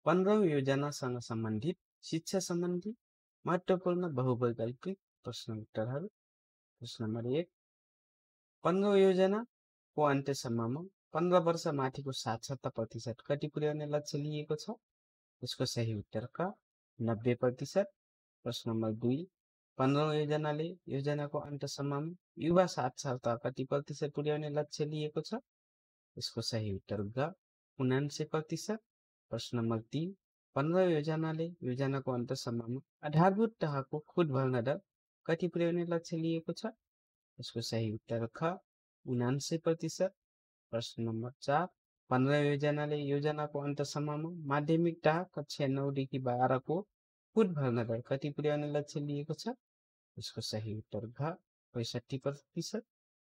15औं योजनासँग सम्बन्धित शिक्षा सम्बन्धी महत्त्वपूर्ण बहुवैकल्पिक प्रश्न उत्तरहरू। प्रश्न नम्बर 1, 15औं योजनाको अन्त्यसम्ममा 15 वर्ष माथिको साक्षरता प्रतिशत कति पुर्याउने लक्ष्य लिएको छ? यसको सही उत्तर क 90%। प्रश्न नम्बर 2, 15औं योजनाले योजनाको अन्त्यसम्ममा युवा साक्षरता कति प्रतिशत पुर्याउने लक्ष्य लिएको छ? यसको सही उत्तर ग 79%। प्रश्न नम्बर 3, 15औं योजनाले योजनाको अन्तसम्ममा आधारभूत तहको खुद भर्ना दर कति पुर्याउने लक्ष्य लिएको छ? यसको सही उत्तर ख 79%। प्रश्न नम्बर 4, 15औं योजनाले योजनाको अन्तसम्ममा माध्यमिक तह कक्षा 9 देखि 12 को खुद भर्ना दर कति पुर्याउने लक्ष्य लिएको छ? यसको सही उत्तर घ 65%।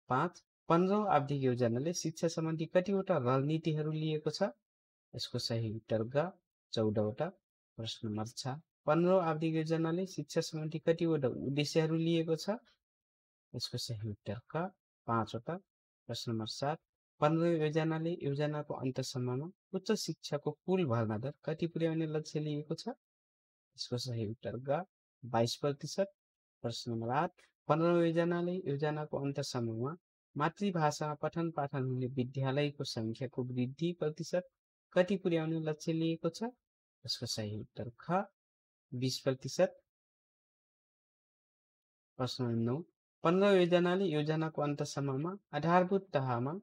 5, 15औं आवधिक योजनाले शिक्षा सम्बन्धी कतिवटा रणनीतिहरू लिएको छ? यसको सही उत्तर ग 14 वटा। प्रश्न नम्बर 6, 15औं आवधिक योजनाले शिक्षा सम्बन्धी कतिवटा उद्देश्यहरू लिएको छ? यसको सही उत्तर क 5 वटा। प्रश्न नम्बर 7, 15औं योजनाले योजनाको अन्तसम्ममा उच्च शिक्षाको कुल भर्ना दर कति पुर्याउने लक्ष्य लिएको छ? यसको सही उत्तर ग 22%। प्रश्न नम्बर 8, 15औं योजनाले योजनाको अन्तसम्ममा मातृभाषामा पठन पाठन हुने विद्यालयको संख्याको वृद्धि प्रतिशत कति पुर्याउने लक्ष्य लिएको छ? यसको सही उत्तर ख 20%। प्रश्न नम्बर 9, 15औं योजनाले योजनाको अन्तसम्ममा आधारभूत तहमा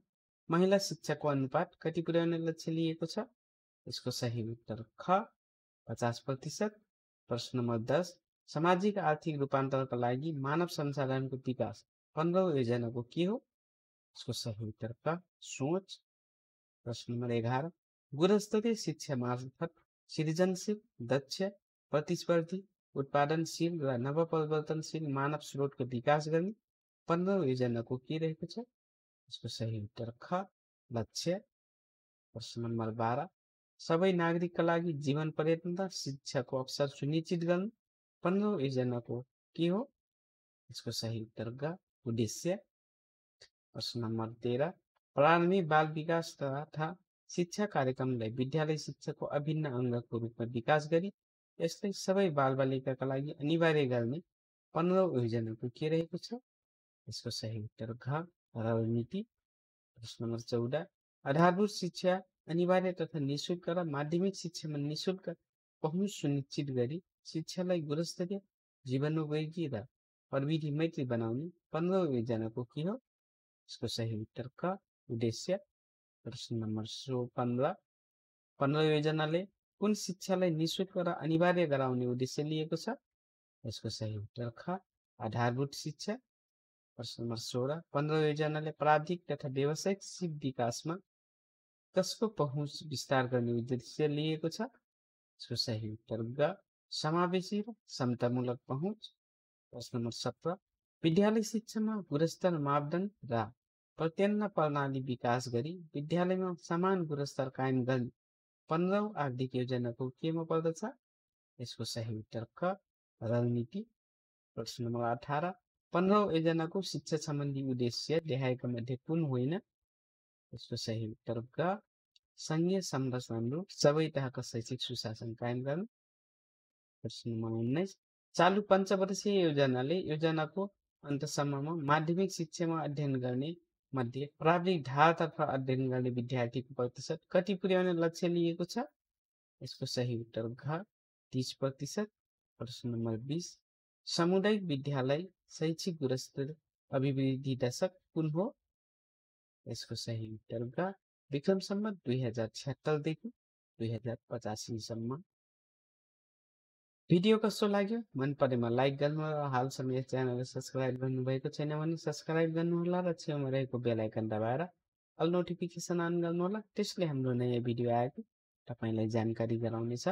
महिला शिक्षाको अनुपात कति पुर्याउने लक्ष्य लिएको छ? यसको सही उत्तर ख 50%। प्रश्न नम्बर 10, सामाजिक आर्थिक रूपान्तरणका लागि मानव संसाधनको विकास 15औं योजनाको के हो? यसको सही उत्तर क सोच। प्रश्न नम्बर 11, गुणस्तरीय शिक्षा मार्फत सृजनशील, दक्ष, प्रतिस्पर्धी, उत्पादनशील र नवपरिवर्तनशील मानव स्रोतको विकास गर्ने 15औं योजनाको के रहेको छ? यसको सही उत्तर ख लक्ष्य। प्रश्न नम्बर 12, सबै नागरिकका लागि जीवन पर्यन्त शिक्षाको अवसर सुनिश्चित गर्न 15औं योजनाको के हो? यसको सही उत्तर ग उद्देश्य। प्रश्न नम्बर 13, प्रारम्भिक बाल विकास तथा शिक्षा कार्यक्रमलाई विद्यालय शिक्षाको अभिन्न अङ्गको रूपमा विकास गरी यसलाई सबै बालबालिकाका लागि अनिवार्य गर्ने 15औं योजनाको के रहेको छ? यसको सही उत्तर घ रणनीति। प्रश्न नम्बर 14, आधारभूत शिक्षा अनिवार्य तथा निःशुल्क र माध्यमिक शिक्षामा निःशुल्क पहुँच सुनिश्चित गरी शिक्षालाई गुणस्तरीय, जीवनोपयोगी र प्रविधि मैत्री बनाउने 15औं योजनाको के हो? इसको सही उत्तर क उद्देश्य। प्रश्न नम्बर 15, 15औं योजनाले कुन शिक्षालाई निःशुल्क र अनिवार्य गराउने उद्देश्य लिएको छ? यसको सही उत्तर ख आधारभूत शिक्षा। प्रश्न नम्बर 16, 15औं योजनाले प्राविधिक तथा व्यावसायिक सिप विकासमा कसको पहुँच विस्तार गर्ने उद्देश्य लिएको छ? यसको सही उत्तर ग समावेशी र समतामूलक पहुँच। प्रश्न नम्बर 17, विद्यालय शिक्षामा गुणस्तर मापदण्ड र प्रत्यान्न प्रणाली विकास गरी विद्यालयमा समान गुणस्तर कायम गर्ने 15औं आर्थिक योजनाको केमा पर्दछ? यसको सही उत्तर क रणनीति। प्रश्न नम्बर 18, 15औं योजनाको शिक्षा सम्बन्धी उद्देश्य देखाएका मध्ये कुन होइन? यसको सही उत्तर ग संघीय संरचना अनुरूप सबै तहका शैक्षिक सुशासन कायम गर्न। प्रश्न नम्बर 19, चालु पञ्चवर्षीय योजनाले योजनाको अन्तसम्ममा माध्यमिक शिक्षामा अध्ययन गर्ने मध्ये प्राविधिक धारतर्फ अध्ययन गर्ने विद्यार्थीको प्रतिशत कति पुर्याउने लक्ष्य लिएको छ? यसको सही उत्तर घ 30%। प्रश्न नम्बर 20, सामुदायिक विद्यालय शैक्षिक गुणस्तर अभिवृद्धि दशक कुन हो? यसको सही उत्तर ग विक्रम सम्वत 2076 देखि 2085 सम्म। भिडियो कस्तो लाग्यो? मन परेमा लाइक गर्नु र हालसम्म यस च्यानललाई सब्स्क्राइब गर्नुभएको छैन भने सब्स्क्राइब गर्नुहोला र छेउमा रहेको बेल आइकन दबाएर अल नोटिफिकेसन अन गर्नुहोला। त्यसले हाम्रो नयाँ भिडियो आएको तपाईँलाई जानकारी गराउनेछ।